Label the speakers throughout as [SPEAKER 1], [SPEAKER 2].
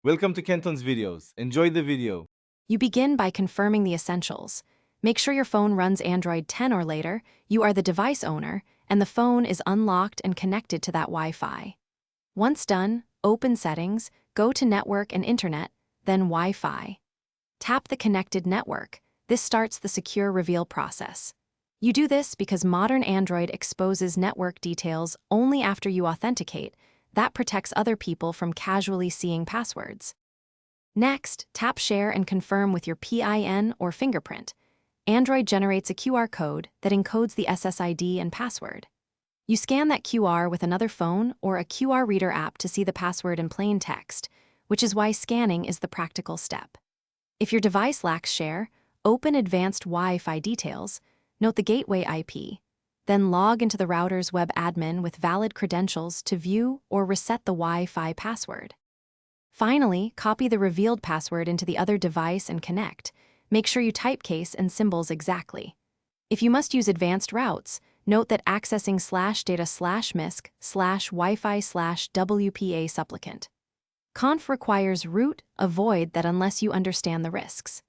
[SPEAKER 1] Welcome to Kenton's videos. Enjoy the video.
[SPEAKER 2] You begin by confirming the essentials. Make sure your phone runs Android 10 or later, you are the device owner, and the phone is unlocked and connected to that Wi-Fi. Once done, open Settings, go to Network and Internet, then Wi-Fi. Tap the connected network. This starts the secure reveal process. You do this because modern Android exposes network details only after you authenticate. That protects other people from casually seeing passwords. Next, tap Share and confirm with your PIN or fingerprint. Android generates a QR code that encodes the SSID and password. You scan that QR with another phone or a QR reader app to see the password in plain text, which is why scanning is the practical step. If your device lacks Share, open Advanced Wi-Fi Details, note the gateway IP, then log into the router's web admin with valid credentials to view or reset the Wi-Fi password. Finally, copy the revealed password into the other device and connect. Make sure you typecase and symbols exactly. If you must use advanced routes, note that accessing /data/misc/Wi-Fi/WPA supplicant. Conf requires root, avoid that unless you understand the risks.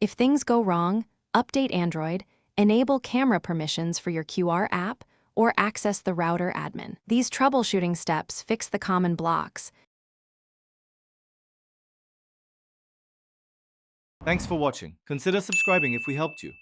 [SPEAKER 2] If things go wrong, update Android, enable camera permissions for your QR app, or access the router admin. These troubleshooting steps fix the common blocks.
[SPEAKER 1] Thanks for watching. Consider subscribing if we helped you.